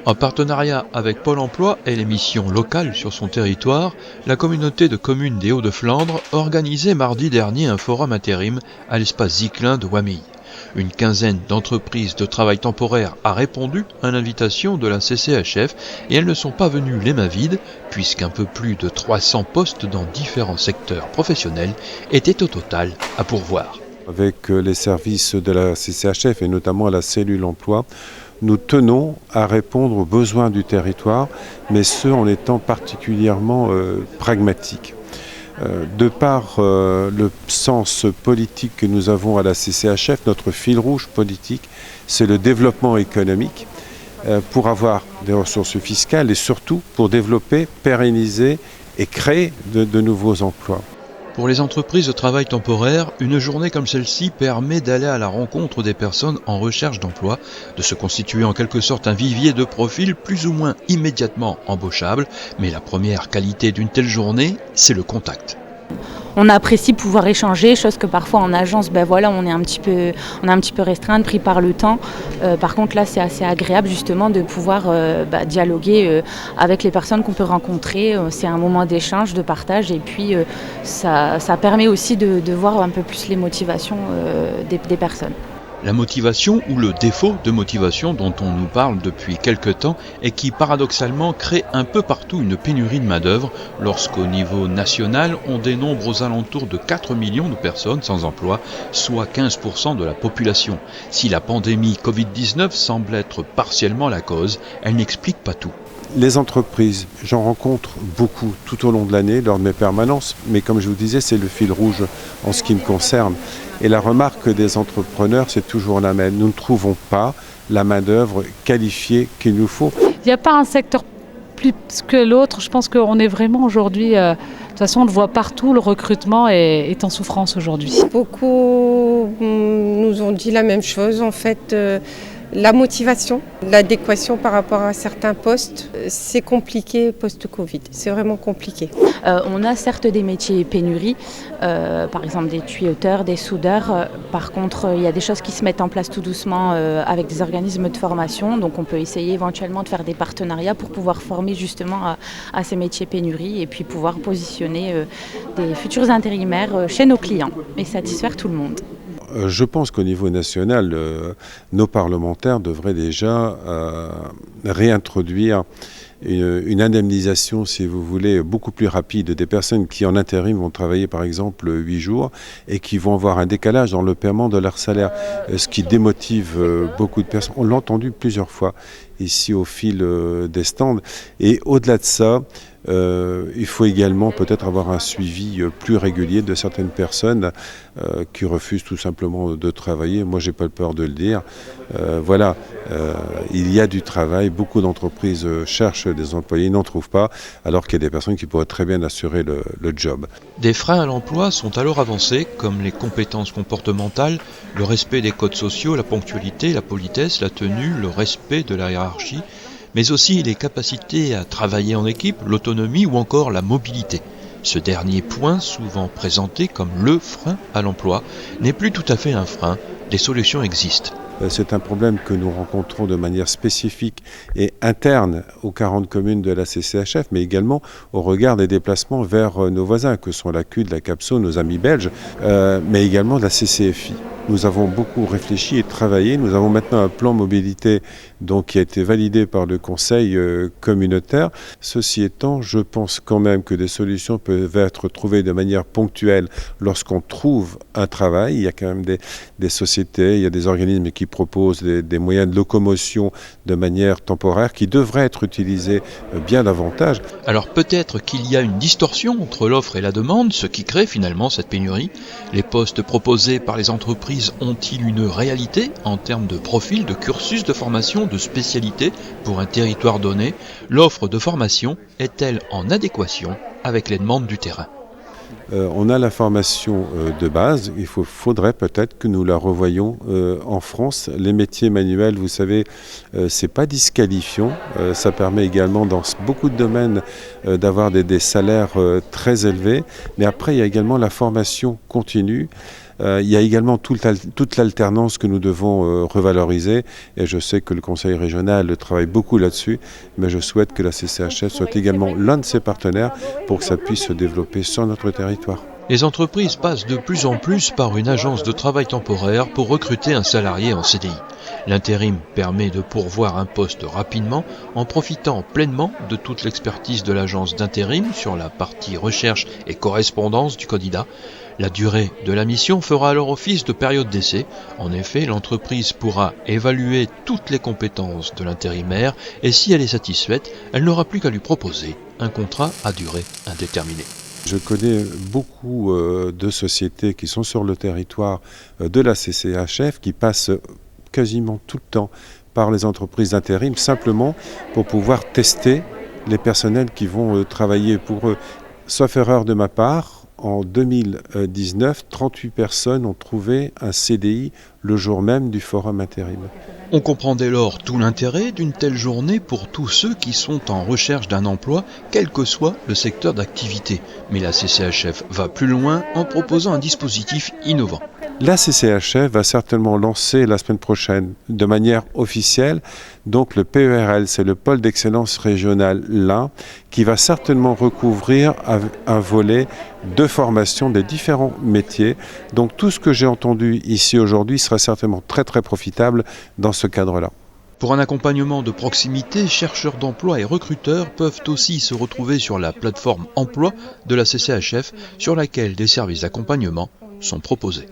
En partenariat avec Pôle emploi et les missions locales sur son territoire, la communauté de communes des Hauts-de-Flandre organisait mardi dernier un forum intérim à l'espace Ziclin de Wamille. Une quinzaine d'entreprises de travail temporaire a répondu à l'invitation de la CCHF et elles ne sont pas venues les mains vides puisqu'un peu plus de 300 postes dans différents secteurs professionnels étaient au total à pourvoir. Avec les services de la CCHF et notamment la cellule emploi, nous tenons à répondre aux besoins du territoire, mais ce en étant particulièrement pragmatiques. De par le sens politique que nous avons à la CCHF, notre fil rouge politique, c'est le développement économique pour avoir des ressources fiscales et surtout pour développer, pérenniser et créer de nouveaux emplois. Pour les entreprises de travail temporaire, une journée comme celle-ci permet d'aller à la rencontre des personnes en recherche d'emploi, de se constituer en quelque sorte un vivier de profils plus ou moins immédiatement embauchables, mais la première qualité d'une telle journée, c'est le contact. On apprécie pouvoir échanger, chose que parfois en agence, on est un petit peu restreint, pris par le temps. Par contre là, c'est assez agréable justement de pouvoir dialoguer avec les personnes qu'on peut rencontrer. C'est un moment d'échange, de partage et puis ça permet aussi de voir un peu plus les motivations des personnes. La motivation ou le défaut de motivation dont on nous parle depuis quelque temps et qui paradoxalement crée un peu partout une pénurie de main-d'œuvre lorsqu'au niveau national on dénombre aux alentours de 4 millions de personnes sans emploi, soit 15% de la population. Si la pandémie Covid-19 semble être partiellement la cause, elle n'explique pas tout. Les entreprises, j'en rencontre beaucoup tout au long de l'année lors de mes permanences, mais comme je vous disais, c'est le fil rouge en ce qui me concerne. Et la remarque des entrepreneurs, c'est toujours la même. Nous ne trouvons pas la main-d'œuvre qualifiée qu'il nous faut. Il n'y a pas un secteur plus que l'autre. Je pense qu'on est vraiment aujourd'hui, de toute façon on le voit partout, le recrutement est en souffrance aujourd'hui. Beaucoup nous ont dit la même chose en fait. La motivation, l'adéquation par rapport à certains postes, c'est compliqué post-Covid, c'est vraiment compliqué. On a certes des métiers pénuries, par exemple des tuyauteurs, des soudeurs. Par contre, il y a des choses qui se mettent en place tout doucement avec des organismes de formation. Donc on peut essayer éventuellement de faire des partenariats pour pouvoir former justement à ces métiers pénuries et puis pouvoir positionner des futurs intérimaires chez nos clients et satisfaire tout le monde. Je pense qu'au niveau national, nos parlementaires devraient déjà réintroduire une indemnisation, si vous voulez, beaucoup plus rapide des personnes qui en intérim vont travailler par exemple 8 jours et qui vont avoir un décalage dans le paiement de leur salaire, ce qui démotive beaucoup de personnes. On l'a entendu plusieurs fois ici au fil des stands. Et au-delà de ça, il faut également peut-être avoir un suivi plus régulier de certaines personnes qui refusent tout simplement de travailler. Moi, j'ai pas peur de le dire. Il y a du travail. Beaucoup d'entreprises cherchent des employés, n'en trouvent pas, alors qu'il y a des personnes qui pourraient très bien assurer le job. Des freins à l'emploi sont alors avancés, comme les compétences comportementales, le respect des codes sociaux, la ponctualité, la politesse, la tenue, le respect de la hiérarchie, mais aussi les capacités à travailler en équipe, l'autonomie ou encore la mobilité. Ce dernier point, souvent présenté comme le frein à l'emploi, n'est plus tout à fait un frein, des solutions existent. C'est un problème que nous rencontrons de manière spécifique et interne aux 40 communes de la CCHF, mais également au regard des déplacements vers nos voisins, que sont la CUD, la CAPSO, nos amis belges, mais également la CCFI. Nous avons beaucoup réfléchi et travaillé. Nous avons maintenant un plan mobilité qui a été validé par le Conseil communautaire. Ceci étant, je pense quand même que des solutions peuvent être trouvées de manière ponctuelle lorsqu'on trouve un travail. Il y a quand même des sociétés, il y a des organismes qui proposent des moyens de locomotion de manière temporaire qui devraient être utilisés bien davantage. Alors peut-être qu'il y a une distorsion entre l'offre et la demande, ce qui crée finalement cette pénurie. Les postes proposés par les entreprises ont-ils une réalité en termes de profil, de cursus de formation, de spécialité pour un territoire donné? L'offre de formation est-elle en adéquation avec les demandes du terrain? On a la formation de base, il faudrait peut-être que nous la revoyions en France. Les métiers manuels, vous savez, c'est pas disqualifiant. Ça permet également dans beaucoup de domaines d'avoir des salaires très élevés. Mais après, il y a également la formation continue. Il y a également toute l'alternance que nous devons revaloriser et je sais que le Conseil régional travaille beaucoup là-dessus, mais je souhaite que la CCHF soit également l'un de ses partenaires pour que ça puisse se développer sur notre territoire. Les entreprises passent de plus en plus par une agence de travail temporaire pour recruter un salarié en CDI. L'intérim permet de pourvoir un poste rapidement en profitant pleinement de toute l'expertise de l'agence d'intérim sur la partie recherche et correspondance du candidat. La durée de la mission fera alors office de période d'essai. En effet, l'entreprise pourra évaluer toutes les compétences de l'intérimaire et si elle est satisfaite, elle n'aura plus qu'à lui proposer un contrat à durée indéterminée. Je connais beaucoup de sociétés qui sont sur le territoire de la CCHF qui passent quasiment tout le temps par les entreprises d'intérim simplement pour pouvoir tester les personnels qui vont travailler pour eux. Sauf erreur de ma part, en 2019, 38 personnes ont trouvé un CDI le jour même du forum intérim. On comprend dès lors tout l'intérêt d'une telle journée pour tous ceux qui sont en recherche d'un emploi, quel que soit le secteur d'activité. Mais la CCHF va plus loin en proposant un dispositif innovant. La CCHF va certainement lancer la semaine prochaine de manière officielle donc le PERL, c'est le pôle d'excellence régional l'Ain, qui va certainement recouvrir un volet de formation des différents métiers. Donc tout ce que j'ai entendu ici aujourd'hui sera certainement très très profitable dans ce cadre-là. Pour un accompagnement de proximité, chercheurs d'emploi et recruteurs peuvent aussi se retrouver sur la plateforme emploi de la CCHF sur laquelle des services d'accompagnement sont proposés.